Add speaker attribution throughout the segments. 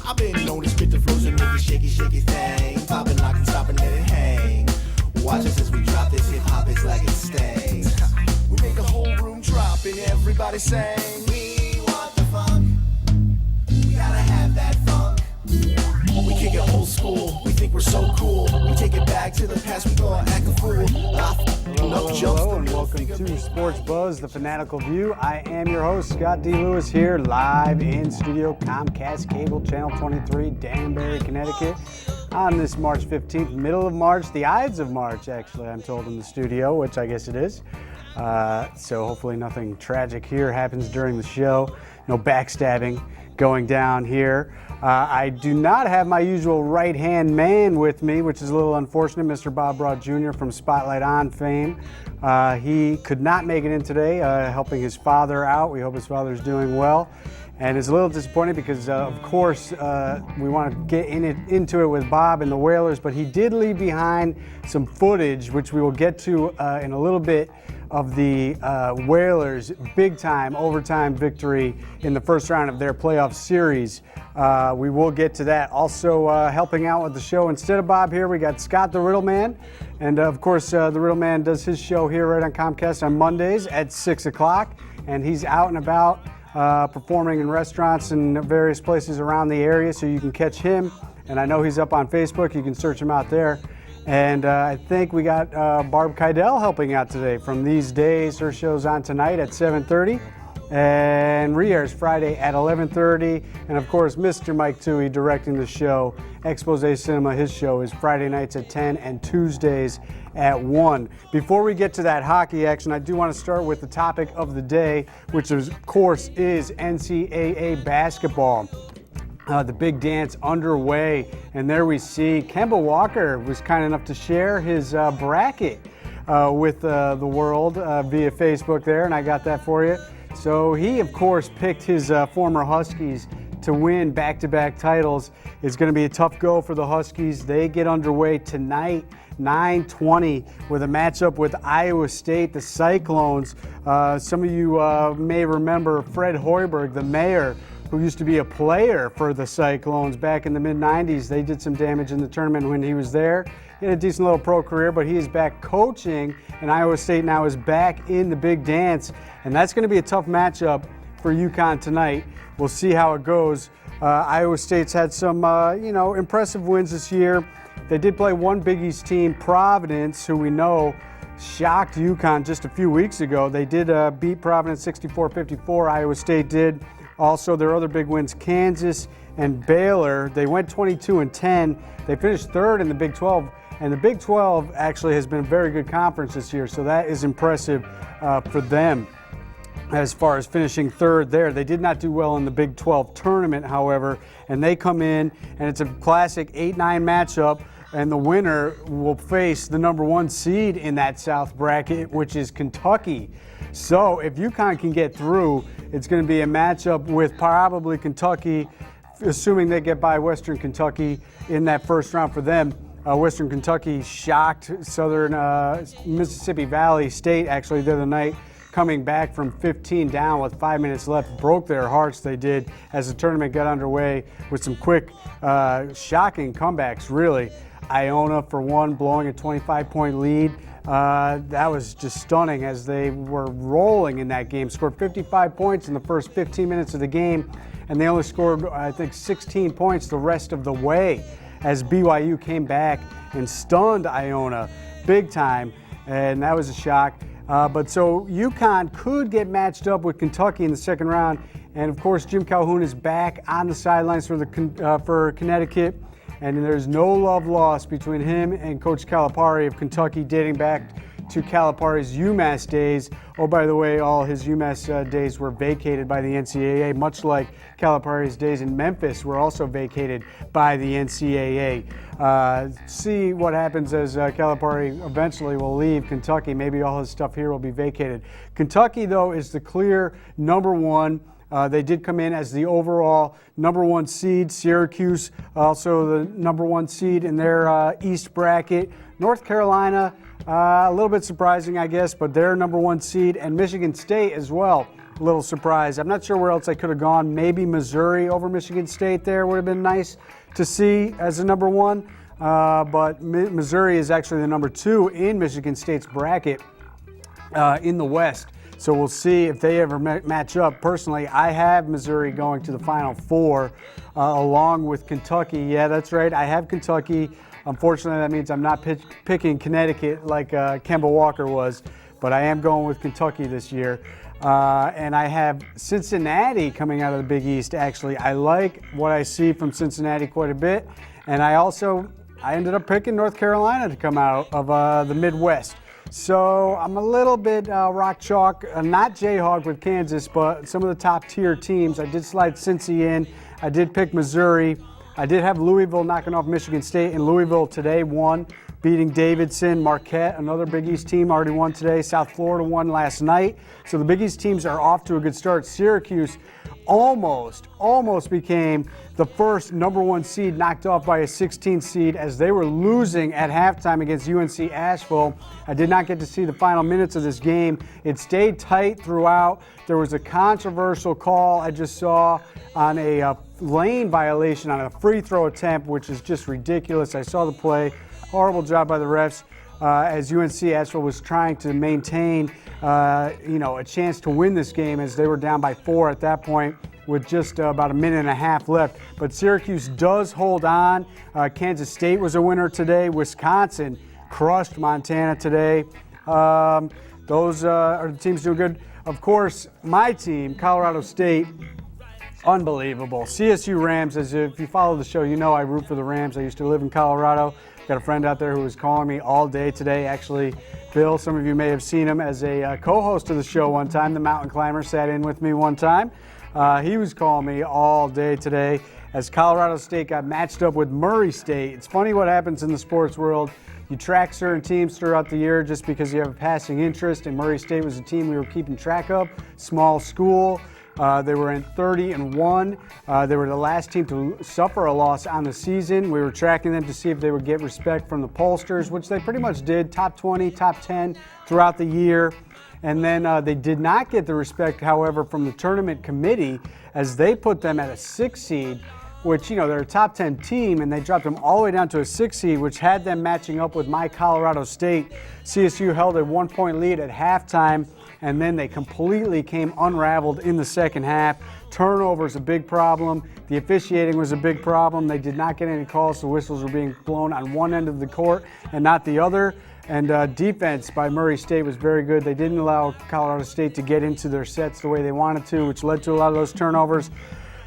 Speaker 1: I've been known to spit the flows and make it shaky, shaky thing. Poppin', lock and stop and let it hang. Watch us as we drop this hip hop, it's like it stings. We make the whole room drop and everybody sing. We want the funk. We gotta have that funk. We kick it old school. We think we're so cool. We take it back to the past. We gonna act a fool.
Speaker 2: Hello, and welcome to Sports Buzz, the Fanatical View. I am your host, Scott D. Lewis, here live in studio, Comcast Cable, Channel 23, Danbury, Connecticut, on this March 15th, middle of March, the Ides of March, actually, I'm told, in the studio, which I guess it is. So hopefully nothing tragic here happens during the show. No backstabbing going down here. I do not have my usual right-hand man with me, which is a little unfortunate, Mr. Bob Broad Jr. from Spotlight On fame. He could not make it in today, helping his father out. We hope his father's doing well. And it's a little disappointing because, of course, we want to get into it with Bob and the Whalers, but he did leave behind some footage, which we will get to in a little bit, of the Whalers' big-time overtime victory in the first round of their playoff series. We will get to that. Also helping out with the show, instead of Bob here, we got Scott the Riddle Man. And, of course, the Riddle Man does his show here right on Comcast on Mondays at 6 o'clock. And he's out and about performing in restaurants and various places around the area, so you can catch him. And I know he's up on Facebook. You can search him out there. And I think we got Barb Keidel helping out today from These Days. Her show's on tonight at 7:30 and re-airs Friday at 11:30. And of course, Mr. Mike Toohey directing the show. Expose Cinema, his show is Friday nights at 10 and Tuesdays at 1. Before we get to that hockey action, I do want to start with the topic of the day, which of course is NCAA basketball. The big dance underway, and there we see Kemba Walker was kind enough to share his bracket with the world via Facebook there, and I got that for you. So he, of course, picked his former Huskies to win back-to-back titles. It's going to be a tough go for the Huskies. They get underway tonight, 9:20, with a matchup with Iowa State, the Cyclones. Some of you may remember Fred Hoiberg, the mayor, who used to be a player for the Cyclones back in the mid-90s. They did some damage in the tournament when he was there. He had a decent little pro career, but he is back coaching, and Iowa State now is back in the big dance. And that's going to be a tough matchup for UConn tonight. We'll see how it goes. Iowa State's had some, impressive wins this year. They did play one Big East team, Providence, who we know shocked UConn just a few weeks ago. They did beat Providence 64-54, Iowa State did. Also, their other big wins, Kansas and Baylor. They went 22-10. They finished third in the Big 12, and the Big 12 actually has been a very good conference this year, so that is impressive for them as far as finishing third there. They did not do well in the Big 12 tournament, however, and they come in, and it's a classic 8-9 matchup, and the winner will face the number one seed in that South bracket, which is Kentucky. So if UConn can get through, it's going to be a matchup with probably Kentucky, assuming they get by Western Kentucky in that first round for them. Western Kentucky shocked Southern Mississippi Valley State actually the other night, coming back from 15 down with 5 minutes left. Broke their hearts, they did, as the tournament got underway with some quick, shocking comebacks, really. Iona, for one, blowing a 25-point lead. That was just stunning as they were rolling in that game. Scored 55 points in the first 15 minutes of the game, and they only scored, I think, 16 points the rest of the way as BYU came back and stunned Iona big time, and that was a shock. But so UConn could get matched up with Kentucky in the second round, and of course Jim Calhoun is back on the sidelines for Connecticut. And there's no love lost between him and Coach Calipari of Kentucky, dating back to Calipari's UMass days. Oh, by the way, all his UMass days were vacated by the NCAA, much like Calipari's days in Memphis were also vacated by the NCAA. See what happens as Calipari eventually will leave Kentucky. Maybe all his stuff here will be vacated. Kentucky, though, is the clear number one. They did come in as the overall number one seed. Syracuse, also the number one seed in their East bracket. North Carolina, a little bit surprising, I guess, but they're number one seed. And Michigan State as well, a little surprised. I'm not sure where else I could have gone. Maybe Missouri over Michigan State there would have been nice to see as a number one. But Missouri is actually the number 2 in Michigan State's bracket in the West. So we'll see if they ever match up. Personally, I have Missouri going to the Final Four along with Kentucky. Yeah, that's right. I have Kentucky. Unfortunately, that means I'm not picking Connecticut like Kemba Walker was, but I am going with Kentucky this year. And I have Cincinnati coming out of the Big East, actually. I like what I see from Cincinnati quite a bit. And I ended up picking North Carolina to come out of the Midwest. So I'm a little bit rock chalk, not Jayhawk with Kansas, but some of the top tier teams. I did slide Cincy in. I did pick Missouri. I did have Louisville knocking off Michigan State, and Louisville today won, beating Davidson. Marquette, another Big East team, already won today. South Florida won last night. So the Big East teams are off to a good start. Syracuse almost became the first number 1 seed, knocked off by a 16 seed as they were losing at halftime against UNC Asheville. I did not get to see the final minutes of this game. It stayed tight throughout. There was a controversial call I just saw on a lane violation on a free throw attempt, which is just ridiculous. I saw the play. Horrible job by the refs as UNC Asheville was trying to maintain a chance to win this game as they were down by 4 at that point with just about a minute and a half left. But Syracuse does hold on. Kansas State was a winner today. Wisconsin crushed Montana today. Those are the teams doing good. Of course, my team, Colorado State, unbelievable. CSU Rams, as if you follow the show, you know I root for the Rams. I used to live in Colorado. Got a friend out there who was calling me all day today. Actually, Bill, some of you may have seen him as a co-host of the show one time. The mountain climber sat in with me one time. He was calling me all day today as Colorado State got matched up with Murray State. It's funny what happens in the sports world. You track certain teams throughout the year just because you have a passing interest, and Murray State was a team we were keeping track of. Small school. They were in 30-1. They were the last team to suffer a loss on the season. We were tracking them to see if they would get respect from the pollsters, which they pretty much did. Top 20, top 10 throughout the year. And then they did not get the respect, however, from the tournament committee as they put them at a 6 seed, which, they're a top 10 team, and they dropped them all the way down to a 6 seed, which had them matching up with my Colorado State. CSU held a 1-point lead at halftime, and then they completely came unraveled in the second half. Turnovers a big problem. The officiating was a big problem. They did not get any calls, so whistles were being blown on one end of the court and not the other. And defense by Murray State was very good. They didn't allow Colorado State to get into their sets the way they wanted to, which led to a lot of those turnovers.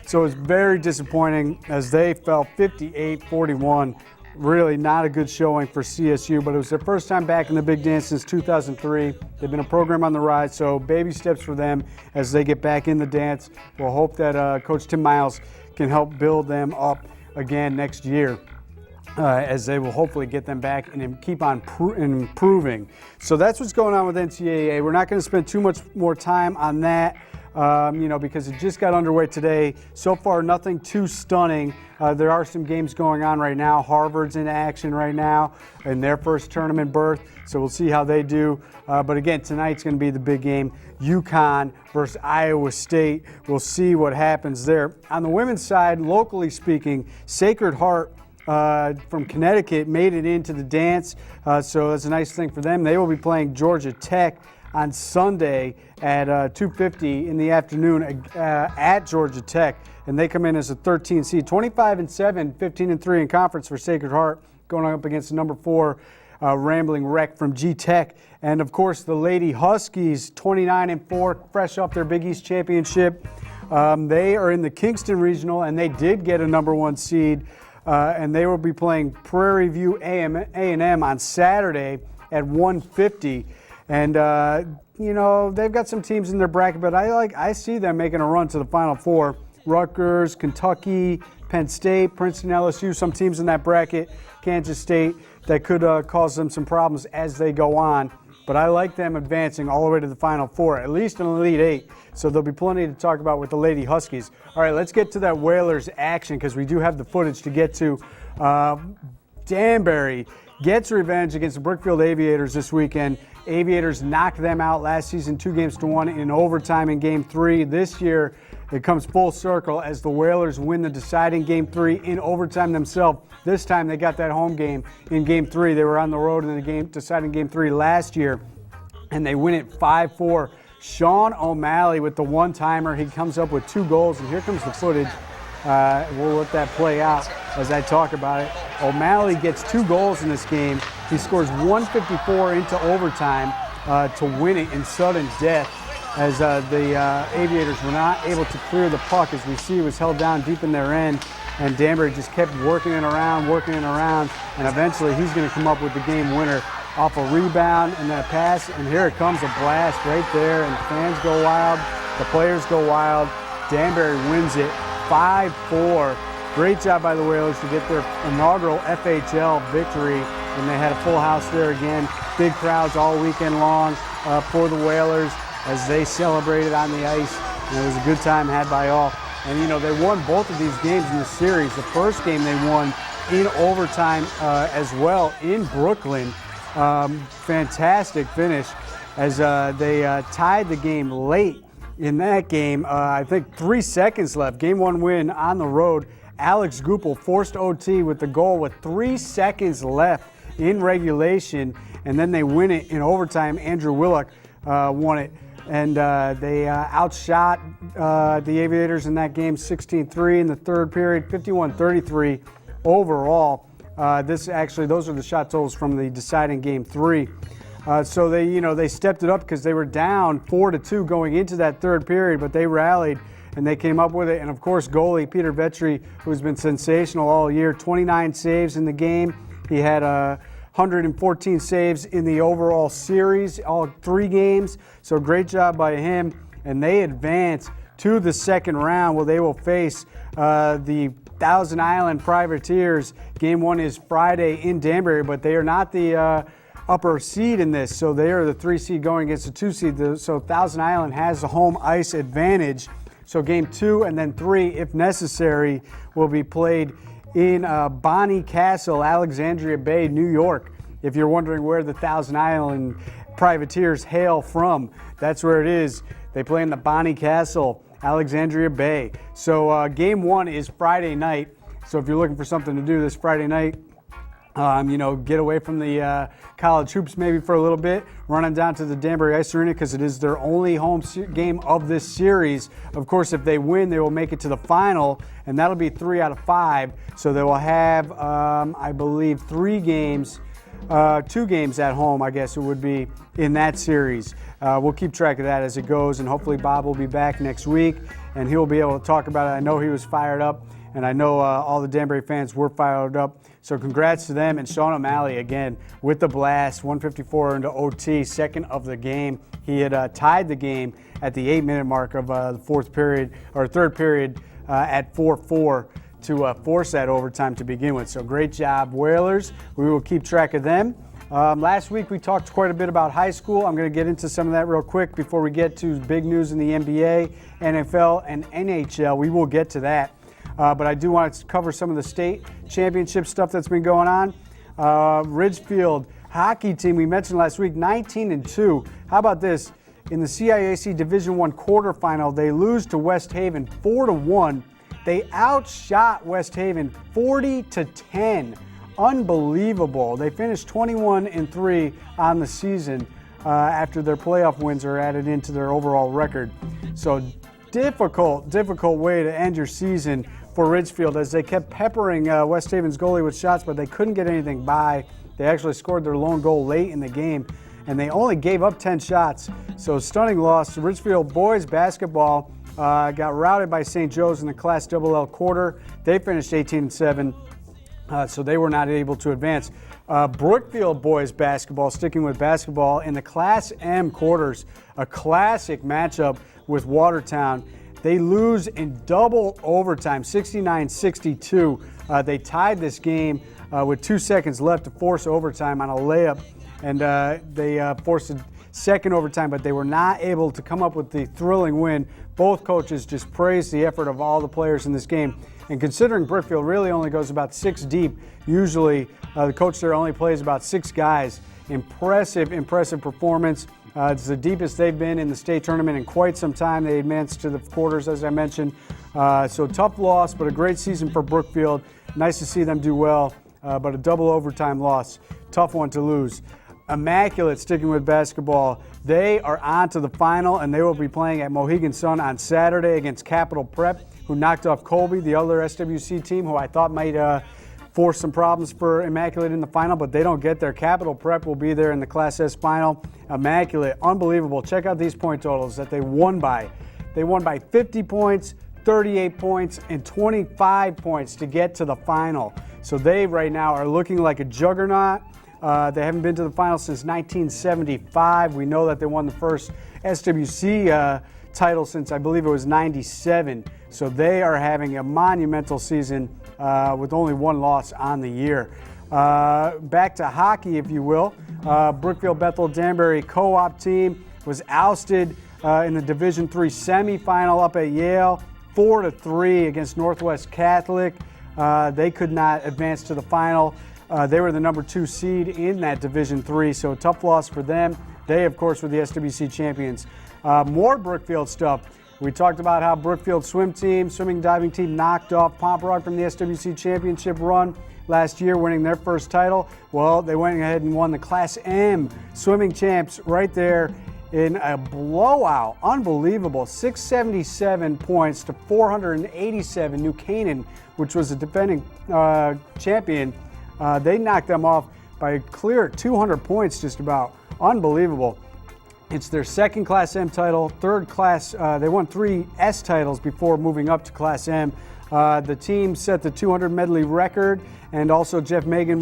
Speaker 2: So it was very disappointing as they fell 58-41. Really not a good showing for CSU, but it was their first time back in the Big Dance since 2003. They've been a program on the rise, so baby steps for them as they get back in the dance. We'll hope that Coach Tim Miles can help build them up again next year. As they will hopefully get them back and keep on improving. So that's what's going on with NCAA. We're not going to spend too much more time on that, because it just got underway today. So far, nothing too stunning. There are some games going on right now. Harvard's in action right now in their first tournament berth, so we'll see how they do. But again, tonight's going to be the big game. UConn versus Iowa State. We'll see what happens there. On the women's side, locally speaking, Sacred Heart from Connecticut made it into the dance, so that's a nice thing for them. They will be playing Georgia Tech on Sunday at 2:50 in the afternoon at Georgia Tech, and they come in as a 13 seed, 25-7, 15-3 in conference for Sacred Heart, going up against the number 4 Rambling Wreck from G Tech, and of course the Lady Huskies, 29-4, fresh off their Big East championship. They are in the Kingston Regional, and they did get a number 1 seed. And they will be playing Prairie View A&M on Saturday at 1:50. And, they've got some teams in their bracket, but I see them making a run to the Final Four. Rutgers, Kentucky, Penn State, Princeton, LSU, some teams in that bracket, Kansas State, that could cause them some problems as they go on. But I like them advancing all the way to the Final Four, at least an Elite 8. So there'll be plenty to talk about with the Lady Huskies. All right, let's get to that Whalers action because we do have the footage to get to. Danbury gets revenge against the Brookfield Aviators this weekend Aviators knocked them out last season 2-1 in overtime in Game 3. This year, it comes full circle as the Whalers win the deciding Game 3 in overtime themselves. This time they got that home game in Game 3. They were on the road in the deciding Game 3 last year, and they win it 5-4. Sean O'Malley with the one-timer. He comes up with 2 goals, and here comes the footage. We'll let that play out as I talk about it. O'Malley gets 2 goals in this game. He scores 154 into overtime to win it in sudden death, as the Aviators were not able to clear the puck. As we see, it was held down deep in their end, and Danbury just kept working it around, and eventually he's going to come up with the game winner off a rebound and then a pass, and here it comes, a blast right there, and fans go wild, the players go wild. Danbury wins it 5-4. Great job by the Whalers to get their inaugural FHL victory, and they had a full house there again. Big crowds all weekend long for the Whalers as they celebrated on the ice, and it was a good time had by all. And you know, they won both of these games in the series. The first game they won in overtime as well in Brooklyn. Fantastic finish as they tied the game late in that game. I think 3 seconds left. Game 1 win on the road. Alex Goupel forced OT with the goal with 3 seconds left in regulation, and then they win it in overtime. Andrew Willock won it, and they outshot the Aviators in that game 16-3 in the third period, 51-33 overall. Those are the shot totals from the deciding Game 3. So they stepped it up because they were down 4-2 going into that third period, but they rallied and they came up with it. And of course, goalie Peter Vetri, who's been sensational all year, 29 saves in the game. He had 114 saves in the overall series, all 3 games. So great job by him. And they advance to the second round where they will face the Thousand Island Privateers. Game 1 is Friday in Danbury, but they are not the upper seed in this. So they are the 3 seed going against the 2 seed. So Thousand Island has the home ice advantage. So Game 2 and then 3, if necessary, will be played in Bonnie Castle, Alexandria Bay, New York. If you're wondering where the Thousand Island Privateers hail from, that's where it is. They play in the Bonnie Castle, Alexandria Bay. So Game 1 is Friday night. So if you're looking for something to do this Friday night, get away from the college hoops maybe for a little bit, running down to the Danbury Ice Arena because it is their only home game of this series. Of course, if they win, they will make it to the final, and that'll be 3 out of 5. So they will have, I believe, 3 games, 2 games at home, I guess it would be, in that series. We'll keep track of that as it goes, and hopefully Bob will be back next week, and he'll be able to talk about it. I know he was fired up, and I know all the Danbury fans were fired up. So congrats to them, and Sean O'Malley again with the blast, 154 into OT, second of the game. He had tied the game at the 8-minute mark of the third period at 4-4 to force that overtime to begin with. So great job, Whalers. We will keep track of them. Last week we talked quite a bit about high school. I'm going to get into some of that real quick before we get to big news in the NBA, NFL, and NHL. We will get to that. But I do want to cover some of the state championship stuff that's been going on. Ridgefield hockey team, we mentioned last week, 19-2. How about this? In the CIAC Division I quarterfinal, they lose to West Haven 4-1. They outshot West Haven 40-10. Unbelievable. They finished 21-3 on the season after their playoff wins are added into their overall record. So difficult way to end your season for Ridgefield as they kept peppering West Haven's goalie with shots, but they couldn't get anything by. They actually scored their lone goal late in the game, and they only gave up 10 shots. So stunning loss. Ridgefield boys basketball got routed by St. Joe's in the Class LL quarter. They finished 18-7, so they were not able to advance. Brookfield boys basketball, sticking with basketball, in the Class M quarters, a classic matchup with Watertown. They lose in double overtime, 69-62. They tied this game with 2 seconds left to force overtime on a layup, and they forced a second overtime, but they were not able to come up with the thrilling win. Both coaches just praised the effort of all the players in this game. And considering Brookfield really only goes about 6 deep, usually the coach there only plays about 6 guys Impressive performance. It's the deepest they've been in the state tournament in quite some time. They advanced to the quarters, as I mentioned. So tough loss, but a great season for Brookfield. Nice to see them do well, but a double overtime loss. Tough one to lose. Immaculate, sticking with basketball, they are on to the final, and they will be playing at Mohegan Sun on Saturday against Capital Prep, who knocked off Colby, the other SWC team, who I thought might force some problems for Immaculate in the final, but they don't get there. Capital Prep will be there in the Class S final. Immaculate, unbelievable. Check out these point totals that they won by. They won by 50 points, 38 points, and 25 points to get to the final. So they right now are looking like a juggernaut. They haven't been to the final since 1975. We know that they won the first SWC title since I believe it was 97. So they are having a monumental season with only one loss on the year. Back to hockey, if you will. Brookfield Bethel Danbury co-op team was ousted in the Division III semifinal up at Yale, 4-3 against Northwest Catholic. They could not advance to the final. They were the number 2 seed in that Division III, so a tough loss for them. They, of course, were the SWC champions. More Brookfield stuff. We talked about how Brookfield swimming diving team knocked off Pomperaug from the SWC championship run last year, winning their first title. Well, they went ahead and won the Class M swimming champs right there in a blowout. Unbelievable. 677 points to 487. New Canaan, which was the defending champion, they knocked them off by a clear 200 points, just about. Unbelievable. It's their second Class M title, third class. They won 3 S titles before moving up to Class M. The team set the 200 medley record, and also Jeff Megan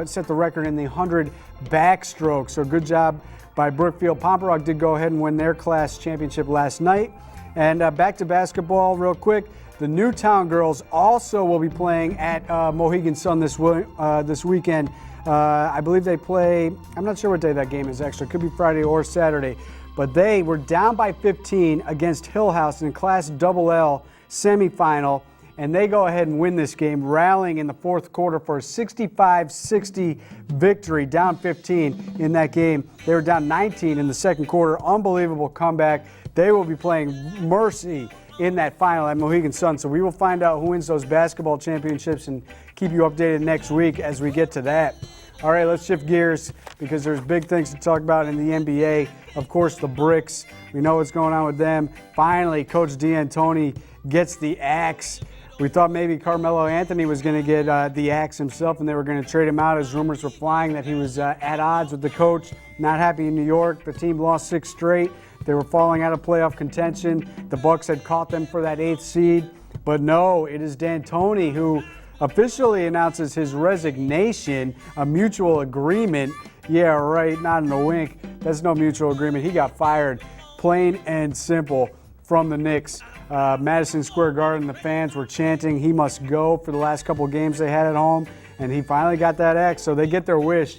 Speaker 2: set the record in the 100 backstroke. So good job by Brookfield. Pomperaug did go ahead and win their class championship last night. And back to basketball real quick. The Newtown girls also will be playing at Mohegan Sun this weekend. I believe they play, I'm not sure what day that game is actually. It could be Friday or Saturday. But they were down by 15 against Hillhouse in Class LL semifinal. And they go ahead and win this game, rallying in the fourth quarter for a 65-60 victory, down 15 in that game. They were down 19 in the second quarter. Unbelievable comeback. They will be playing Mercy in that final at Mohegan Sun. So we will find out who wins those basketball championships and keep you updated next week as we get to that. All right, let's shift gears because there's big things to talk about in the NBA. Of course, the Bricks. We know what's going on with them. Finally, Coach D'Antoni gets the axe. We thought maybe Carmelo Anthony was going to get the axe himself and they were going to trade him out, as rumors were flying that he was at odds with the coach. Not happy in New York. The team lost 6 straight. They were falling out of playoff contention. The Bucks had caught them for that 8th seed. But no, it is D'Antoni who officially announces his resignation, a mutual agreement. Yeah, right, not in a wink. That's no mutual agreement. He got fired, plain and simple, from the Knicks. Madison Square Garden, the fans were chanting he must go for the last couple games they had at home, and he finally got that axe, so they get their wish.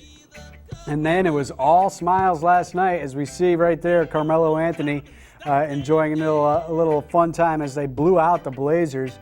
Speaker 2: And then it was all smiles last night, as we see right there, Carmelo Anthony enjoying a little fun time as they blew out the Blazers.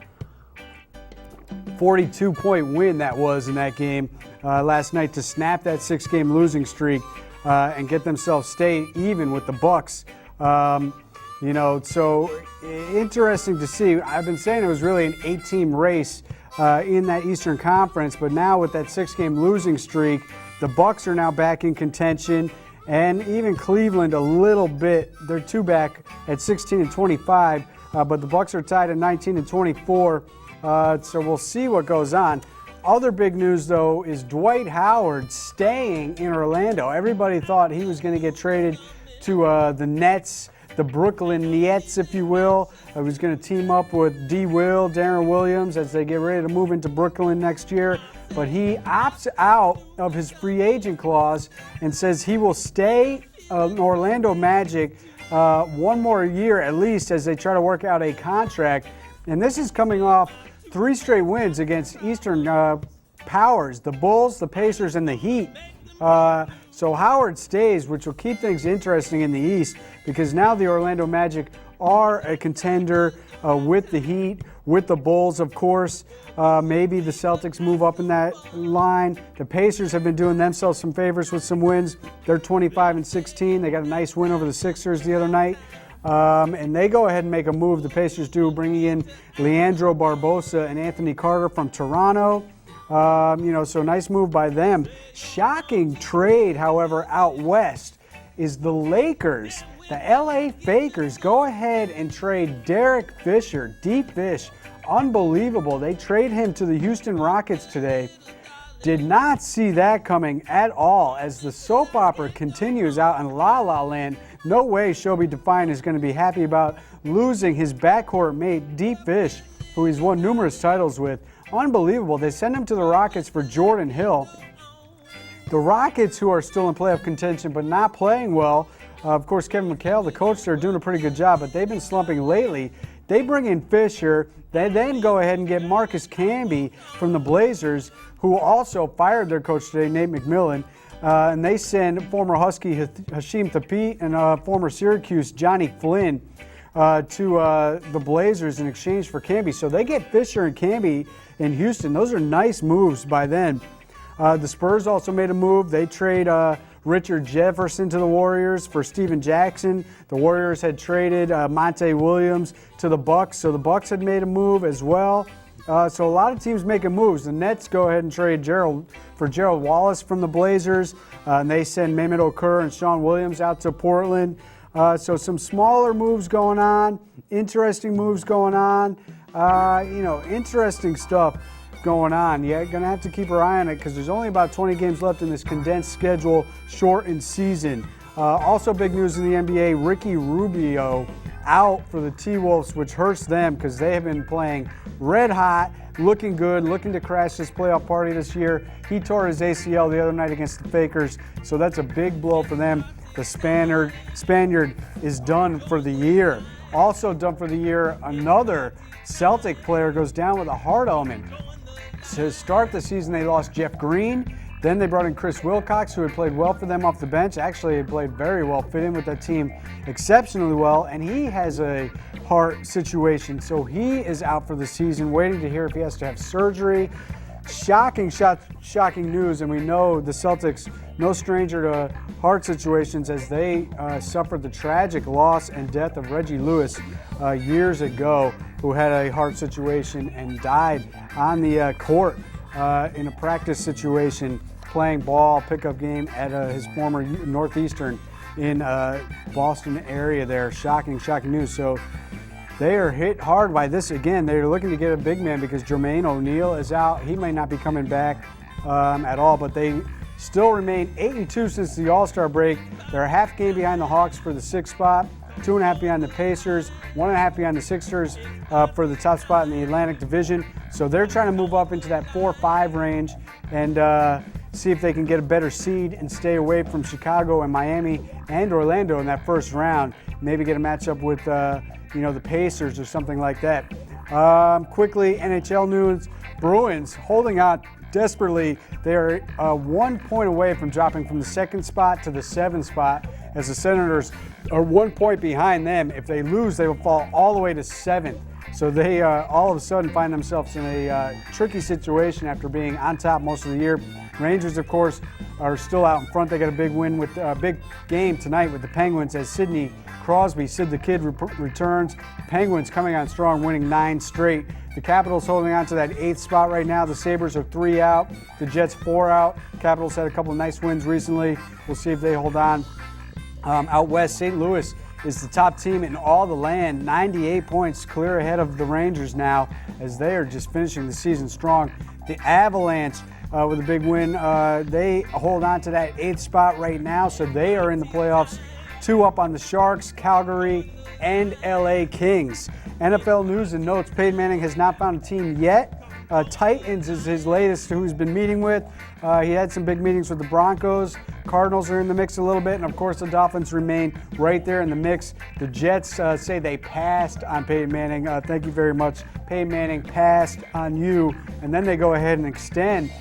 Speaker 2: 42-point win that was in that game last night to snap that 6-game losing streak and get themselves stay even with the Bucks. So interesting to see. I've been saying it was really an 8-team race in that Eastern Conference, but now with that 6-game losing streak, the Bucks are now back in contention, and even Cleveland a little bit. They're 2 back at 16 and 25, but the Bucks are tied at 19 and 24. So we'll see what goes on. Other big news, though, is Dwight Howard staying in Orlando. Everybody thought he was going to get traded to the Nets, the Brooklyn Nets, if you will. He was going to team up with D. Will, Darren Williams, as they get ready to move into Brooklyn next year. But he opts out of his free agent clause and says he will stay in Orlando Magic one more year at least as they try to work out a contract. And this is coming off 3 straight wins against Eastern powers, the Bulls, the Pacers, and the Heat. So Howard stays, which will keep things interesting in the East because now the Orlando Magic are a contender with the Heat. with the Bulls, of course. Maybe the Celtics move up in that line. The Pacers have been doing themselves some favors with some wins. They're 25-16. They got a nice win over the Sixers the other night. And they go ahead and make a move. The Pacers do, bringing in Leandro Barbosa and Anthony Carter from Toronto. So nice move by them. Shocking trade, however, out west is the Lakers. The LA Fakers go ahead and trade Derek Fisher, deep fish. Unbelievable. They trade him to the Houston Rockets today. Did not see that coming at all as the soap opera continues out in La La Land. No way Shelby Define is going to be happy about losing his backcourt mate, Deep Fish, who he's won numerous titles with. Unbelievable. They send him to the Rockets for Jordan Hill. The Rockets, who are still in playoff contention but not playing well, of course, Kevin McHale, the coach, they're doing a pretty good job, but they've been slumping lately. They bring in Fisher. They then go ahead and get Marcus Camby from the Blazers, who also fired their coach today, Nate McMillan. And they send former Husky Hashim Thabeet and former Syracuse Johnny Flynn to the Blazers in exchange for Camby. So they get Fisher and Camby in Houston. Those are nice moves by them. The Spurs also made a move. They trade Richard Jefferson to the Warriors for Steven Jackson. The Warriors had traded Monte Williams to the Bucks, so the Bucks had made a move as well. So a lot of teams making moves. The Nets go ahead and trade Gerald Wallace from the Blazers, and they send Mehmet Okur and Sean Williams out to Portland. So some smaller moves going on, interesting moves going on, interesting stuff going on. You're going to have to keep your eye on it because there's only about 20 games left in this condensed schedule, shortened season. Also big news in the NBA, Ricky Rubio out for the T-Wolves, which hurts them because they have been playing red hot, looking good, looking to crash this playoff party this year. He tore his ACL the other night against the Fakers, so that's a big blow for them. The Spaniard is done for the year. Also done for the year, another Celtic player goes down with a heart ailment. To start the season, they lost Jeff Green. Then they brought in Chris Wilcox, who had played well for them off the bench. Actually, had played very well, fit in with that team exceptionally well. And he has a heart situation, so he is out for the season, waiting to hear if he has to have surgery. Shocking news, and we know the Celtics, no stranger to heart situations, as they suffered the tragic loss and death of Reggie Lewis years ago, who had a heart situation and died on the court in a practice situation, playing ball, pickup game at his former Northeastern in Boston area there. Shocking news. So they are hit hard by this again. They're looking to get a big man because Jermaine O'Neal is out. He may not be coming back at all, but they still remain 8-2 since the All-Star break. They're a half game behind the Hawks for the 6th spot, 2.5 behind the Pacers, 1.5 behind the Sixers for the top spot in the Atlantic Division. So they're trying to move up into that 4-5 range and see if they can get a better seed and stay away from Chicago and Miami and Orlando in that first round. Maybe get a matchup with the Pacers or something like that. Quickly, NHL news. Bruins holding out desperately. They're 1 point away from dropping from the 2nd spot to the 7th spot, as the Senators are 1 point behind them. If they lose, they will fall all the way to 7th. So they all of a sudden find themselves in a tricky situation after being on top most of the year. Rangers, of course, are still out in front. They got a big win with a big game tonight with the Penguins as Sidney Crosby, Sid the Kid, returns. Penguins coming on strong, winning 9 straight. The Capitals holding on to that 8th spot right now. The Sabres are 3 out. The Jets 4 out. Capitals had a couple of nice wins recently. We'll see if they hold on. Out west, St. Louis is the top team in all the land. 98 points, clear ahead of the Rangers now, as they are just finishing the season strong. The Avalanche with a big win. They hold on to that 8th spot right now, so they are in the playoffs. 2 up on the Sharks, Calgary, and LA Kings. NFL news and notes. Peyton Manning has not found a team yet. Titans is his latest who he's been meeting with. He had some big meetings with the Broncos. Cardinals are in the mix a little bit, and of course the Dolphins remain right there in the mix. The Jets say they passed on Peyton Manning. Thank you very much. Peyton Manning passed on you. And then they go ahead and extend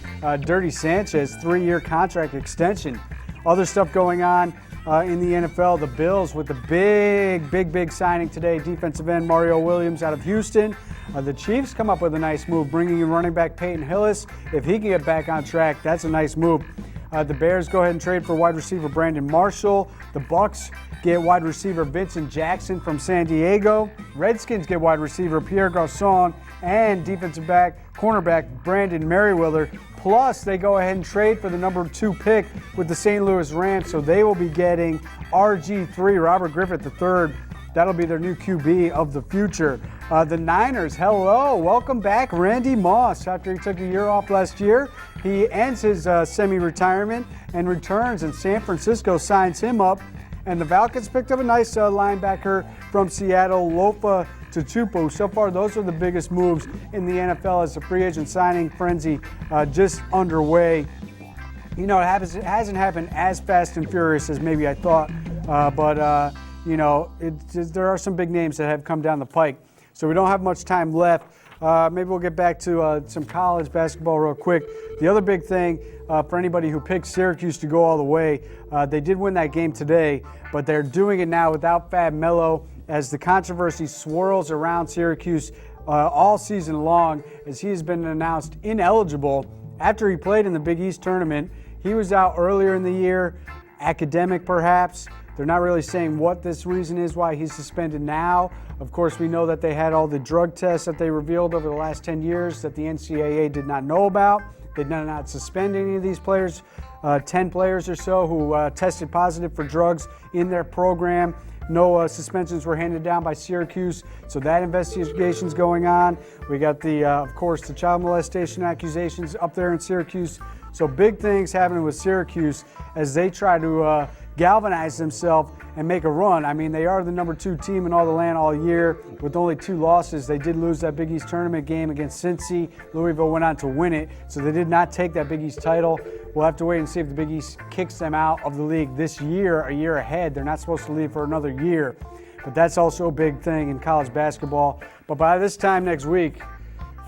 Speaker 2: Dirty Sanchez 3-year contract extension. Other stuff going on in the NFL. The Bills with the big signing today. Defensive end Mario Williams out of Houston. The Chiefs come up with a nice move, bringing in running back Peyton Hillis. If he can get back on track, that's a nice move. The Bears go ahead and trade for wide receiver Brandon Marshall. The Bucs get wide receiver Vincent Jackson from San Diego. Redskins get wide receiver Pierre Garçon and defensive back, cornerback Brandon Merriweather. Plus, they go ahead and trade for the number 2 pick with the St. Louis Rams, so they will be getting RG3, Robert Griffith III. That'll be their new QB of the future. The Niners, hello, welcome back, Randy Moss. After he took a year off last year, he ends his semi-retirement and returns, and San Francisco signs him up. And the Falcons picked up a nice linebacker from Seattle, Lofa Tatupu. So far, those are the biggest moves in the NFL as the free agent signing frenzy just underway. You know, it hasn't happened as fast and furious as maybe I thought, but you know, there are some big names that have come down the pike. So we don't have much time left. Maybe we'll get back to some college basketball real quick. The other big thing for anybody who picked Syracuse to go all the way, they did win that game today, but they're doing it now without Fab Melo as the controversy swirls around Syracuse all season long as he has been announced ineligible after he played in the Big East tournament. He was out earlier in the year, academic perhaps. They're not really saying what this reason is why he's suspended now. Of course, we know that they had all the drug tests that they revealed over the last 10 years that the NCAA did not know about. They did not suspend any of these players, 10 players or so who tested positive for drugs in their program. No suspensions were handed down by Syracuse, so that investigation's going on. We got the, of course, the child molestation accusations up there in Syracuse. So big things happening with Syracuse as they try to galvanize themselves and make a run. I mean, they are the number 2 team in all the land all year with only 2 losses. They did lose that Big East tournament game against Cincy. Louisville went on to win it, so they did not take that Big East title. We'll have to wait and see if the Big East kicks them out of the league this year, a year ahead. They're not supposed to leave for another year, but that's also a big thing in college basketball. But by this time next week,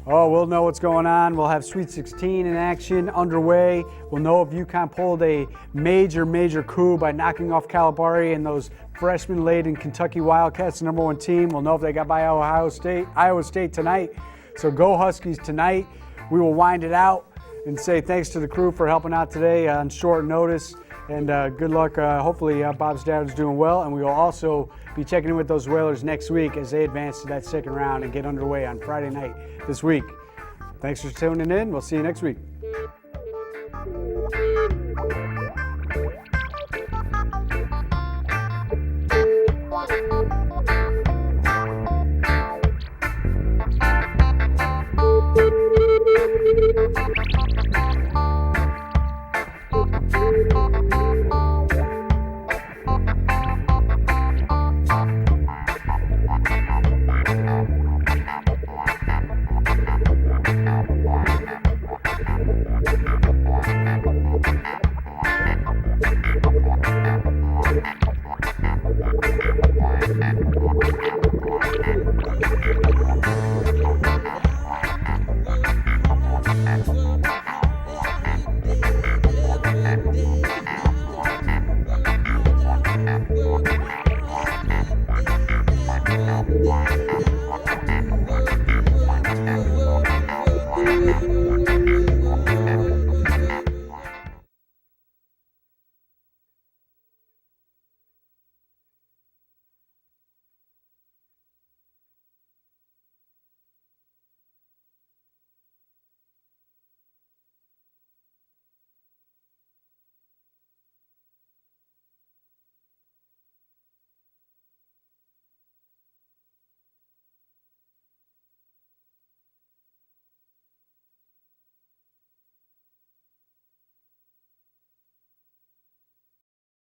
Speaker 2: we'll know what's going on. We'll have Sweet 16 in action underway. We'll know if UConn pulled a major coup by knocking off Calipari and those freshman-laden Kentucky Wildcats, the number 1 team. We'll know if they got by Iowa State tonight. So go Huskies tonight. We will wind it out and say thanks to the crew for helping out today on short notice. And good luck. Hopefully Bob's dad is doing well. And we will also be checking in with those Whalers next week as they advance to that second round and get underway on Friday night this week. Thanks for tuning in. We'll see you next week.